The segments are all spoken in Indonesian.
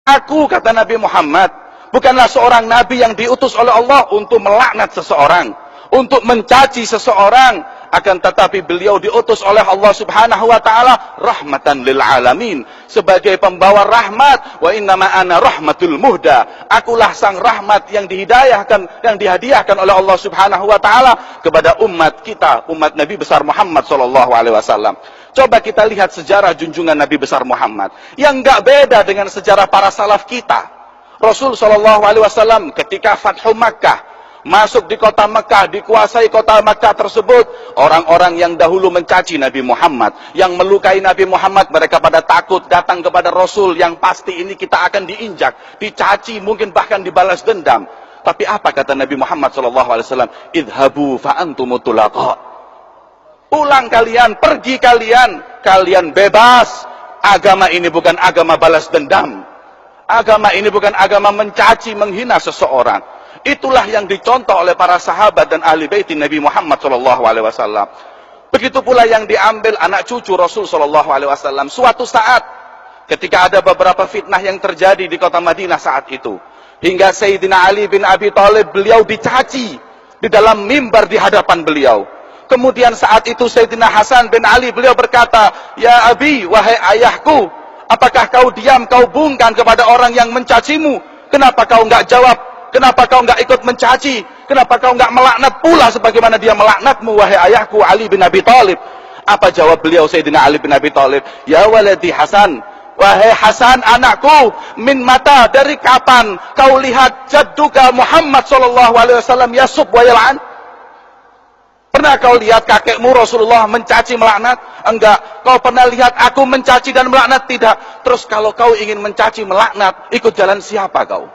Aku, kata Nabi Muhammad, bukanlah seorang nabi yang diutus oleh Allah untuk melaknat seseorang, untuk mencaci seseorang. Akan tetapi beliau diutus oleh Allah Subhanahu wa taala rahmatan lil alamin, sebagai pembawa rahmat. Wa innama ana rahmatul muhda, akulah sang rahmat yang dihadiahkan oleh Allah Subhanahu wa taala kepada umat kita, umat Nabi besar Muhammad sallallahu alaihi wasallam. Coba kita lihat sejarah junjungan Nabi besar Muhammad yang enggak beda dengan sejarah para salaf kita. Rasul sallallahu alaihi wasallam ketika Fathu Makkah, masuk di kota Mekah, dikuasai kota Mekah tersebut, orang-orang yang dahulu mencaci Nabi Muhammad, yang melukai Nabi Muhammad, mereka pada takut datang kepada Rasul yang pasti ini kita akan diinjak, dicaci, mungkin bahkan dibalas dendam. Tapi apa kata Nabi Muhammad SAW? Idhabu fa'antumut tulaqa. Pulang kalian, pergi kalian, kalian bebas. Agama ini bukan agama balas dendam. Agama ini bukan agama mencaci, menghina seseorang. Itulah yang dicontoh oleh para sahabat dan ahli bait Nabi Muhammad SAW. Begitu pula yang diambil anak cucu Rasul SAW. Suatu saat ketika ada beberapa fitnah yang terjadi di kota Madinah saat itu, hingga Sayyidina Ali bin Abi Thalib, beliau dicaci di dalam mimbar di hadapan beliau. Kemudian saat itu Sayyidina Hasan bin Ali, beliau berkata, "Ya Abi, wahai ayahku, apakah kau diam, kau bungkam kepada orang yang mencacimu? Kenapa kau enggak jawab? Kenapa kau enggak ikut mencaci? Kenapa kau enggak melaknat pula sebagaimana dia melaknatmu, wahai ayahku Ali bin Abi Thalib?" Apa jawab beliau Sayyidina Ali bin Abi Thalib? "Ya waladi Hasan, wahai Hasan anakku, min mata, dari kapan kau lihat jadduka Muhammad SAW yasub wa yal'an? Pernah kau lihat kakekmu Rasulullah mencaci, melaknat? Enggak. Kau pernah lihat aku mencaci dan melaknat? Tidak. Terus kalau kau ingin mencaci, melaknat, ikut jalan siapa kau?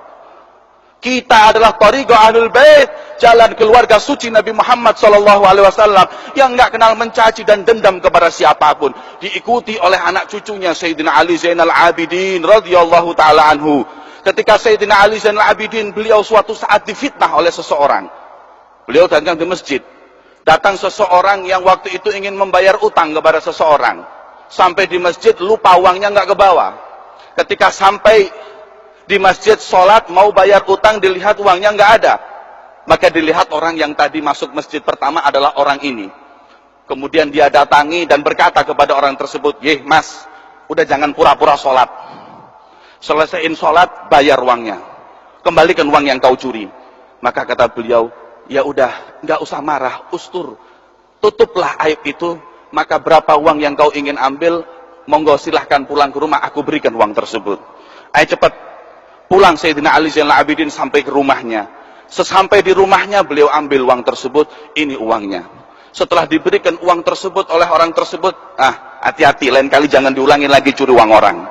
Kita adalah thariqah ahlul bait, jalan keluarga suci Nabi Muhammad SAW, yang enggak kenal mencaci dan dendam kepada siapapun. Diikuti oleh anak cucunya Sayyidina Ali Zainal Abidin radhiyallahu taala anhu. Ketika Sayyidina Ali Zainal Abidin, beliau suatu saat difitnah oleh seseorang. Beliau datang di masjid. Datang seseorang yang waktu itu ingin membayar utang kepada seseorang. Sampai di masjid, lupa uangnya enggak ke bawah. Ketika sampai di masjid, sholat, mau bayar utang, dilihat uangnya nggak ada. Maka dilihat orang yang tadi masuk masjid pertama adalah orang ini. Kemudian dia datangi dan berkata kepada orang tersebut, "Yeh mas, udah jangan pura-pura sholat. Selesaiin sholat, bayar uangnya. Kembalikan uang yang kau curi." Maka kata beliau, "Ya udah, nggak usah marah, ustur. Tutuplah aib itu. Maka berapa uang yang kau ingin ambil, monggo silahkan pulang ke rumah, aku berikan uang tersebut." Ayo cepat. Pulang Sayyidina Ali Zainal Abidin sampai ke rumahnya. Sesampai di rumahnya, beliau ambil uang tersebut. Ini uangnya. Setelah diberikan uang tersebut oleh orang tersebut, hati-hati, lain kali jangan diulangi lagi curi uang orang.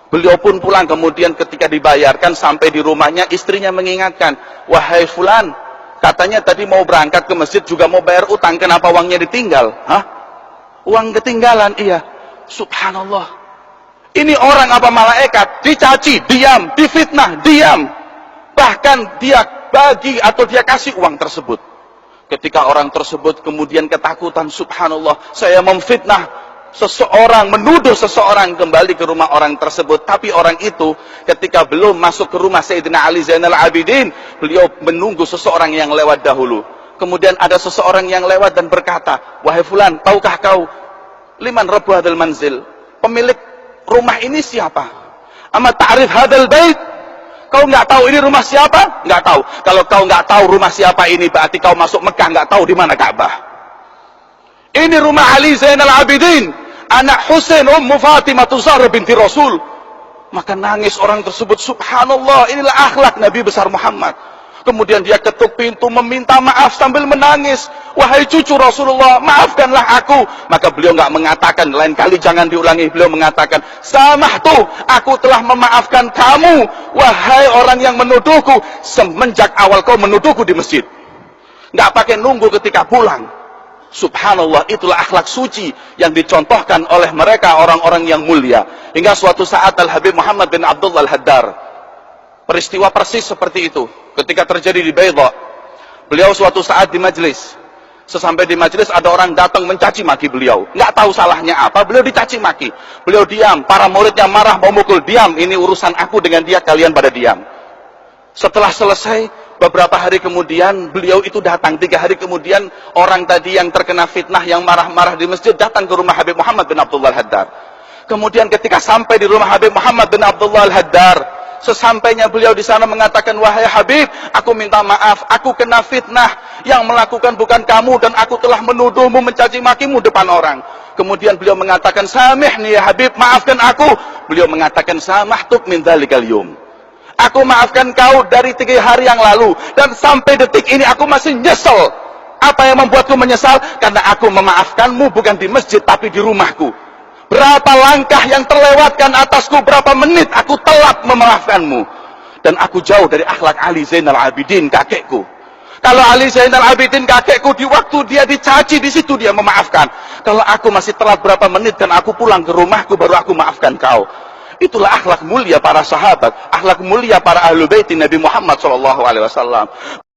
Beliau pun pulang. Kemudian ketika dibayarkan sampai di rumahnya, istrinya mengingatkan, "Wahai fulan, katanya tadi mau berangkat ke masjid juga mau bayar utang, kenapa uangnya ditinggal?" "Hah? Uang ketinggalan?" "Iya." Subhanallah. Ini orang apa malaikat? Dicaci, diam. Difitnah, diam. Bahkan dia bagi atau dia kasih uang tersebut. Ketika orang tersebut kemudian ketakutan, subhanallah, saya memfitnah seseorang, menuduh seseorang, kembali ke rumah orang tersebut. Tapi orang itu ketika belum masuk ke rumah Sayyidina Ali Zainal Abidin, beliau menunggu seseorang yang lewat dahulu. Kemudian ada seseorang yang lewat dan berkata, "Wahai fulan, tahukah kau liman rabbu hadzal manzil? Pemilik rumah ini siapa? Ama ta'rif hadzal bait? Kau nggak tahu ini rumah siapa?" "Nggak tahu." "Kalau kau nggak tahu rumah siapa ini, berarti kau masuk Mekah nggak tahu di mana Ka'bah. Ini rumah Ali Zainal Abidin, anak Husain Ummu Fatimah Zahra binti Rasul." Maka nangis orang tersebut, subhanallah, inilah akhlak Nabi besar Muhammad. Kemudian dia ketuk pintu meminta maaf sambil menangis. "Wahai cucu Rasulullah, maafkanlah aku." Maka beliau nggak mengatakan, lain kali jangan diulangi. Beliau mengatakan, "Samahtu, aku telah memaafkan kamu, wahai orang yang menuduhku semenjak awal kau menuduhku di masjid." Nggak pakai nunggu ketika pulang. Subhanallah, itulah akhlak suci yang dicontohkan oleh mereka orang-orang yang mulia. Hingga suatu saat Al-Habib Muhammad bin Abdullah Al-Haddar, peristiwa persis seperti itu ketika terjadi di Baydha. Beliau suatu saat di majlis, Sesampai di majelis ada orang datang mencaci maki beliau. Nggak tahu salahnya apa, beliau dicaci maki. Beliau diam, para muridnya marah mau mukul, diam, ini urusan aku dengan dia, kalian pada diam. Setelah selesai, beberapa hari kemudian beliau itu datang. 3 hari kemudian orang tadi yang terkena fitnah, yang marah-marah di masjid, datang ke rumah Habib Muhammad bin Abdullah Al-Haddad. Kemudian ketika sampai di rumah Habib Muhammad bin Abdullah Al-Haddad, sesampainya beliau di sana mengatakan, wahai Habib, aku minta maaf, aku kena fitnah, yang melakukan bukan kamu, dan aku telah menuduhmu, mencaci makimu depan orang. Kemudian beliau mengatakan, samihni ya Habib, maafkan aku. Beliau mengatakan, samahtuk min dzalikal yum, aku maafkan kau dari 3 hari yang lalu, dan sampai detik ini aku masih nyesel. Apa yang membuatku menyesal? Karena aku memaafkanmu bukan di masjid tapi di rumahku. Berapa langkah yang terlewatkan atasku, berapa menit aku telat memaafkanmu. Dan aku jauh dari akhlak Ali Zainal Abidin, kakekku. Kalau Ali Zainal Abidin, kakekku, di waktu dia dicaci, di situ dia memaafkan. Kalau aku masih telat berapa menit dan aku pulang ke rumahku, baru aku maafkan kau. Itulah akhlak mulia para sahabat, akhlak mulia para ahlul bait Nabi Muhammad SAW.